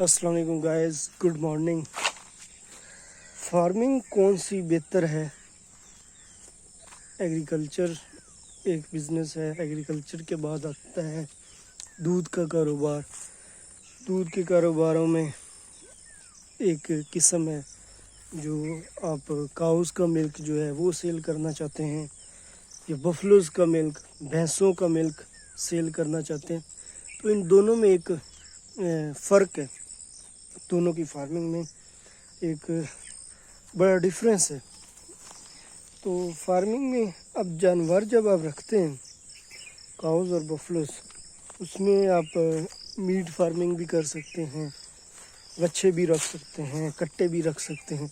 السلام علیکم guys, good morning. Farming کون سی بہتر ہے؟ ایگریکلچر ایک بزنس ہے، ایگریکلچر کے بعد آتا ہے دودھ کا کاروبار۔ دودھ کے کاروباروں میں ایک قسم ہے جو آپ کاؤز کا ملک جو ہے وہ سیل کرنا چاہتے ہیں، یا بفلوز کا ملک، بھینسوں کا ملک سیل کرنا چاہتے ہیں، تو ان دونوں میں ایک فرق ہے۔ دونوں کی فارمنگ میں ایک بڑا ڈفرینس ہے۔ تو فارمنگ میں اب جانور جب آپ رکھتے ہیں، کاؤز اور بفلوز، اس میں آپ میٹ فارمنگ بھی کر سکتے ہیں، بچے بھی رکھ سکتے ہیں، کٹے بھی رکھ سکتے ہیں،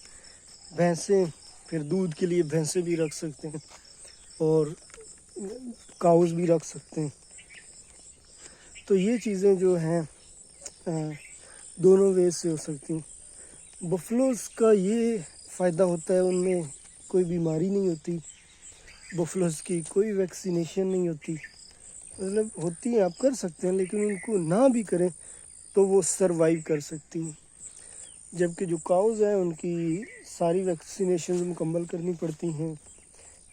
بھینسیں پھر دودھ کے لیے بھینسیں بھی رکھ سکتے ہیں، اور کاؤز بھی رکھ سکتے ہیں۔ تو یہ چیزیں جو ہیں دونوں ویز سے ہو سکتی ہیں۔ بفلوز کا یہ فائدہ ہوتا ہے، ان میں کوئی بیماری نہیں ہوتی، بفلوز کی کوئی ویکسینیشن نہیں ہوتی، مطلب ہوتی ہیں، آپ کر سکتے ہیں، لیکن ان کو نہ بھی کریں تو وہ سروائیو کر سکتی ہیں۔ جبکہ جو کاؤز ہیں ان کی ساری ویکسینیشن مکمل کرنی پڑتی ہیں،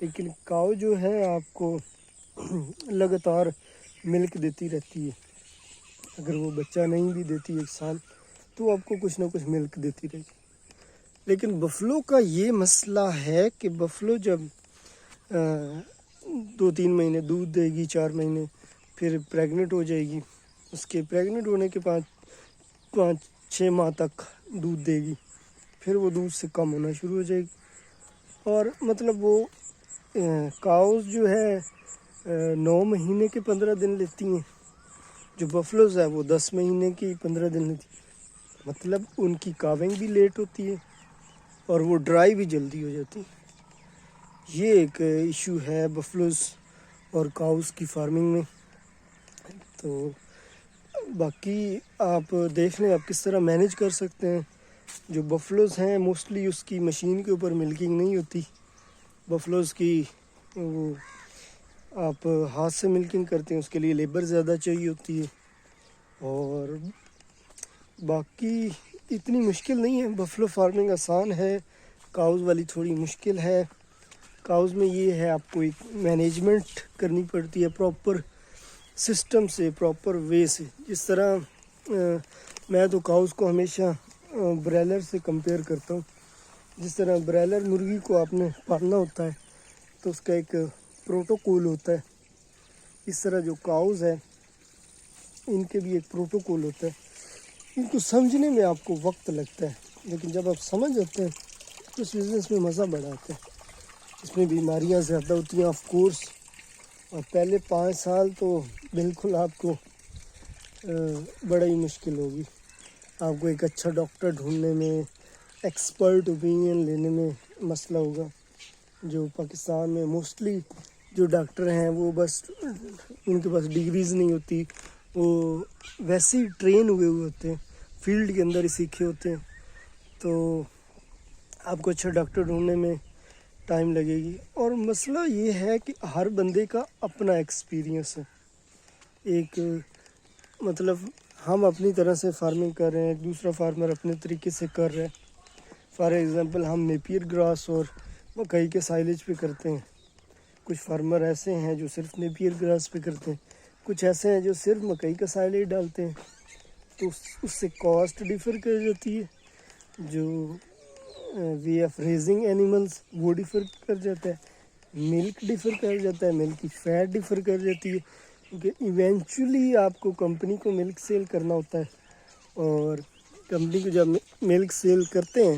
لیکن کاؤ جو ہے آپ کو لگاتار ملک دیتی رہتی ہے۔ اگر وہ بچہ نہیں بھی دیتی ایک سال تو آپ کو کچھ نہ کچھ ملک دیتی رہے گی۔ لیکن بفلو کا یہ مسئلہ ہے کہ بفلو جب 2-3 مہینے دودھ دے گی، 4 مہینے، پھر پریگننٹ ہو جائے گی، اس کے پریگننٹ ہونے کے 5-6 ماہ تک دودھ دے گی، پھر وہ دودھ سے کم ہونا شروع ہو جائے گی، اور مطلب وہ کاؤز جو ہے 9 مہینے کے 15 دن لیتی ہیں، جو بفلوز ہے وہ 10 مہینے کی 15 دن لیتی ہیں۔ مطلب ان کی کاونگ بھی لیٹ ہوتی ہے اور وہ ڈرائی بھی جلدی ہو جاتی ہے۔ یہ ایک ایشو ہے بفلوز اور کاؤز کی فارمنگ میں۔ تو باقی آپ دیکھ لیں آپ کس طرح مینیج کر سکتے ہیں۔ جو بفلوز ہیں موسٹلی اس کی مشین کے اوپر ملکنگ نہیں ہوتی، بفلوز کی وہ آپ ہاتھ سے ملکنگ کرتے ہیں، اس کے لیے لیبر زیادہ چاہیے ہوتی ہے، اور باقی اتنی مشکل نہیں ہے۔ بفلو فارمنگ آسان ہے، کاؤز والی تھوڑی مشکل ہے۔ کاؤز میں یہ ہے آپ کو ایک مینجمنٹ کرنی پڑتی ہے پراپر سسٹم سے، پراپر وے سے۔ جس طرح میں تو کاؤز کو ہمیشہ برائلر سے کمپیئر کرتا ہوں۔ جس طرح برائلر مرغی کو آپ نے پالنا ہوتا ہے تو اس کا ایک پروٹوکول ہوتا ہے، اس طرح جو کاؤز ہے ان کے بھی ایک پروٹوکول ہوتا ہے۔ ان کو سمجھنے میں آپ کو وقت لگتا ہے، لیکن جب آپ سمجھ جاتے ہیں تو اس بزنس میں مزہ بڑا آتا ہے۔ اس میں بیماریاں زیادہ ہوتی ہیں آف کورس، اور پہلے 5 سال تو بالکل آپ کو بڑا ہی مشکل ہوگی۔ آپ کو ایک اچھا ڈاکٹر ڈھونڈنے میں، ایکسپرٹ اوپینین لینے میں مسئلہ ہوگا۔ جو پاکستان میں موسٹلی جو ڈاکٹر ہیں وہ بس ان کے پاس ڈگریز نہیں ہوتی، وہ ویسے ہی ٹرین ہوئے ہوتے ہیں، فیلڈ کے اندر ہی سیکھے ہوتے ہیں، تو آپ کو اچھا ڈاکٹر ڈھونڈنے میں ٹائم لگے گی۔ اور مسئلہ یہ ہے کہ ہر بندے کا اپنا ایکسپیرینس ہے۔ ایک مطلب ہم اپنی طرح سے فارمنگ کر رہے ہیں، ایک دوسرا فارمر اپنے طریقے سے کر رہے ہیں۔ فار ایگزامپل ہم نیپیر گراس اور مکئی کے سائلیج پہ کرتے ہیں، کچھ فارمر ایسے ہیں جو صرف نیپیر گراس پہ کرتے ہیں، کچھ ایسے ہیں جو صرف مکئی کا سائلیج ڈالتے ہیں، تو اس سے کاسٹ ڈیفر کر جاتی ہے، جو وے آف ریزنگ اینیملز وہ ڈیفر کر جاتا ہے، ملک ڈیفر کر جاتا ہے، ملک کی فیٹ ڈیفر کر جاتی ہے، کیونکہ ایونچولی آپ کو کمپنی کو ملک سیل کرنا ہوتا ہے، اور کمپنی کو جب ملک سیل کرتے ہیں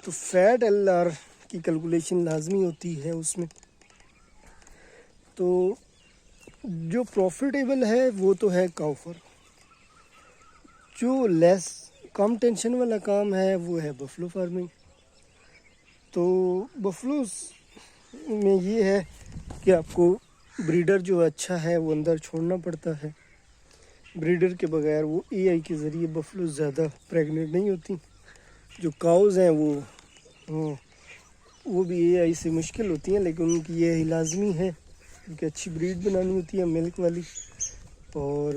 تو فیٹ LR کی کیلکولیشن لازمی ہوتی ہے اس میں۔ تو جو پروفیٹیبل ہے وہ تو ہے کاؤ فارم، جو لیس کم ٹینشن والا کام ہے وہ ہے بفلو فارمنگ۔ تو بفلوز میں یہ ہے کہ آپ کو بریڈر جو اچھا ہے وہ اندر چھوڑنا پڑتا ہے، بریڈر کے بغیر وہ AI کے ذریعے بفلوز زیادہ پریگننٹ نہیں ہوتی۔ جو کاؤز ہیں وہ بھی AI سے مشکل ہوتی ہیں، لیکن ان کی یہ لازمی ہے کیونکہ اچھی بریڈ بنانی ہوتی ہے ملک والی، اور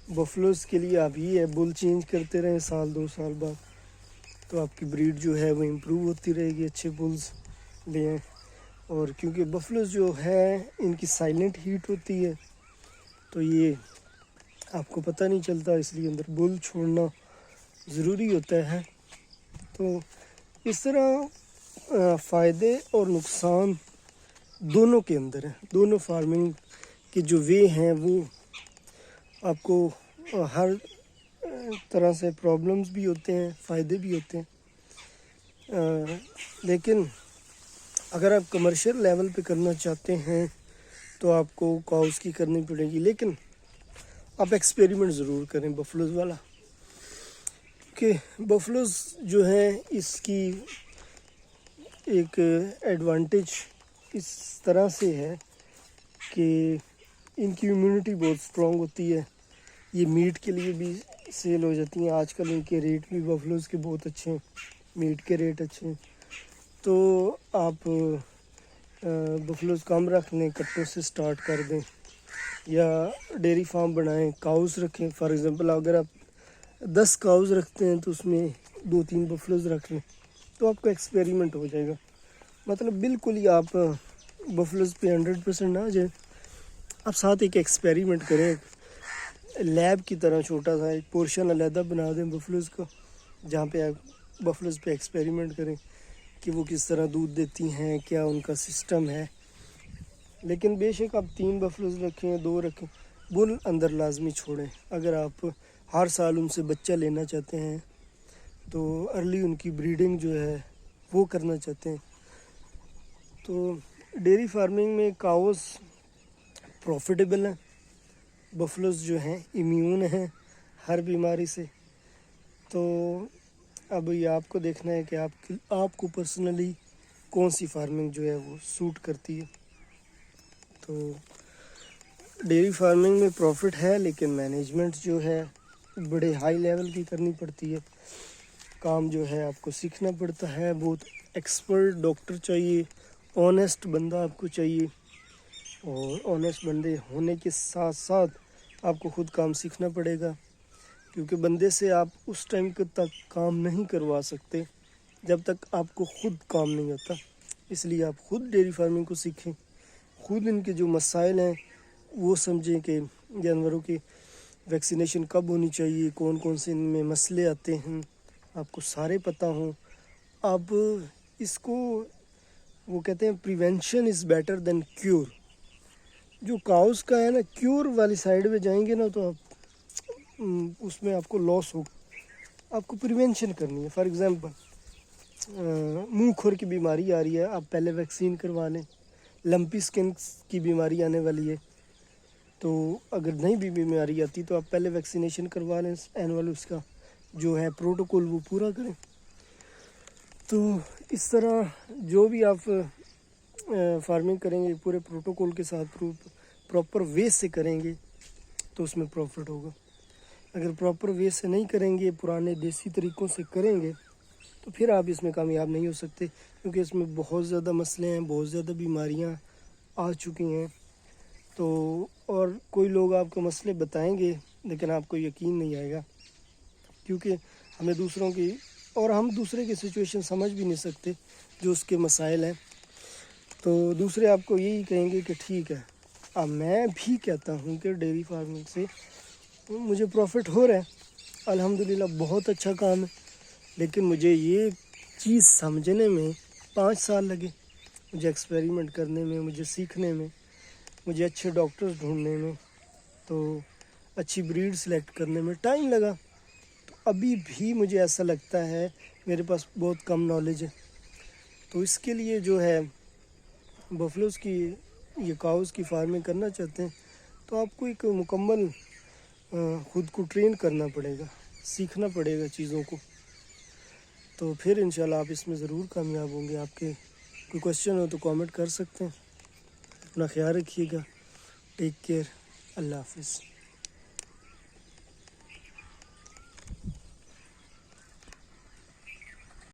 بفلوز کے لیے آپ یہ ہے بل چینج کرتے رہیں 1-2 سال بعد، تو آپ کی بریڈ جو ہے وہ امپروو ہوتی رہے گی، اچھے بلز لیں۔ اور کیونکہ بفلوز جو ہے ان کی سائلنٹ ہیٹ ہوتی ہے تو یہ آپ کو پتہ نہیں چلتا، اس لیے اندر بل چھوڑنا ضروری ہوتا ہے۔ تو اس طرح فائدے اور نقصان دونوں کے اندر ہیں، دونوں فارمنگ کے جو وے ہیں وہ آپ کو ہر طرح سے پرابلمز بھی ہوتے ہیں، فائدے بھی ہوتے ہیں، لیکن اگر آپ کمرشل لیول پہ کرنا چاہتے ہیں تو آپ کو کاؤز کی کرنی پڑے گی، لیکن آپ ایکسپیریمنٹ ضرور کریں بفلوز والا، کہ بفلوز جو ہیں اس کی ایک ایڈوانٹیج اس طرح سے ہے کہ ان کی امیونٹی بہت اسٹرانگ ہوتی ہے، یہ میٹ کے لیے بھی سیل ہو جاتی ہیں، آج کل ان کے ریٹ بھی بفلوز کے بہت اچھے ہیں، میٹ کے ریٹ اچھے ہیں۔ تو آپ بفلوز کم رکھ لیں، کٹوں سے سٹارٹ کر دیں، یا ڈیری فارم بنائیں، کاؤز رکھیں۔ فار ایگزامپل اگر آپ 10 کاؤز رکھتے ہیں تو اس میں 2-3 بفلوز رکھ لیں، تو آپ کا ایکسپیریمنٹ ہو جائے گا۔ مطلب بالکل ہی آپ بفلوز پہ 100% نہ جائیں، آپ ساتھ ایک ایکسپیریمنٹ کریں، لیب کی طرح چھوٹا سا ایک پورشن علیحدہ بنا دیں بفلوز کا، جہاں پہ آپ بفلوز پہ ایکسپیریمنٹ کریں کہ وہ کس طرح دودھ دیتی ہیں، کیا ان کا سسٹم ہے۔ لیکن بے شک آپ 3 بفلوز رکھیں، 2 رکھیں، بل اندر لازمی چھوڑیں۔ اگر آپ ہر سال ان سے بچہ لینا چاہتے ہیں تو ارلی ان کی بریڈنگ جو ہے وہ کرنا چاہتے ہیں، تو ڈیری فارمنگ میں کاؤز پروفیٹیبل ہیں، بفلوز جو ہیں امیون ہیں ہر بیماری سے۔ تو اب یہ آپ کو دیکھنا ہے کہ آپ کو پرسنلی کون سی فارمنگ جو ہے وہ سوٹ کرتی ہے۔ تو ڈیری فارمنگ میں پروفٹ ہے، لیکن مینجمنٹ جو ہے بڑے ہائی لیول کی کرنی پڑتی ہے، کام جو ہے آپ کو سیکھنا پڑتا ہے، بہت ایکسپرٹ ڈاکٹر چاہیے، آنیسٹ بندہ آپ کو چاہیے، اور آنیسٹ بندے ہونے کے ساتھ ساتھ آپ کو خود کام سیکھنا پڑے گا، کیونکہ بندے سے آپ اس ٹائم تک کام نہیں کروا سکتے جب تک آپ کو خود کام نہیں آتا۔ اس لیے آپ خود ڈیری فارمنگ کو سیکھیں، خود ان کے جو مسائل ہیں وہ سمجھیں، کہ جانوروں کی ویکسینیشن کب ہونی چاہیے، کون کون سے ان میں مسئلے آتے ہیں، آپ کو سارے پتہ ہوں۔ اب اس کو وہ کہتے ہیں prevention is better than cure. جو کاؤز کا ہے نا، کیور والی سائڈ پہ جائیں گے نا تو آپ اس میں آپ کو لاس ہوگا، آپ کو پریونشن کرنی ہے۔ فار ایگزامپل منہ کھور کی بیماری آ رہی ہے، آپ پہلے ویکسین کروا لیں۔ لمپی سکن کی بیماری آنے والی ہے، تو اگر نہیں بھی بیماری آتی تو آپ پہلے ویکسینیشن کروا لیں، اینول اس کا جو ہے پروٹوکول وہ پورا کریں۔ تو اس طرح جو بھی آپ فارمنگ کریں گے پورے پروٹوکول کے ساتھ پراپر وے سے کریں گے تو اس میں پروفٹ ہوگا۔ اگر پراپر وے سے نہیں کریں گے، پرانے دیسی طریقوں سے کریں گے، تو پھر آپ اس میں کامیاب نہیں ہو سکتے، کیونکہ اس میں بہت زیادہ مسئلے ہیں، بہت زیادہ بیماریاں آ چکی ہیں۔ تو اور کوئی لوگ آپ کو مسئلے بتائیں گے لیکن آپ کو یقین نہیں آئے گا، کیونکہ ہمیں دوسروں کی اور ہم دوسرے کی سچویشن سمجھ بھی نہیں سکتے جو اس کے مسائل ہیں، تو دوسرے آپ کو یہی کہیں گے کہ ٹھیک ہے۔ اب میں بھی کہتا ہوں کہ ڈیری فارمنگ سے مجھے پروفٹ ہو رہا ہے، الحمدللہ بہت اچھا کام ہے، لیکن مجھے یہ چیز سمجھنے میں 5 سال لگے، مجھے ایکسپیریمنٹ کرنے میں، مجھے سیکھنے میں، مجھے اچھے ڈاکٹرز ڈھونڈنے میں، تو اچھی بریڈ سلیکٹ کرنے میں ٹائم لگا۔ تو ابھی بھی مجھے ایسا لگتا ہے میرے پاس بہت کم نالج ہے، تو اس کے لیے جو ہے بفلوز کی یہ کاؤز کی فارمنگ کرنا چاہتے ہیں تو آپ کو ایک مکمل خود کو ٹرین کرنا پڑے گا، سیکھنا پڑے گا چیزوں کو، تو پھر انشاءاللہ آپ اس میں ضرور کامیاب ہوں گے۔ آپ کے کوئی کوشچن ہو تو کامنٹ کر سکتے ہیں۔ اپنا خیال رکھیے گا، ٹیک کیئر، اللہ حافظ۔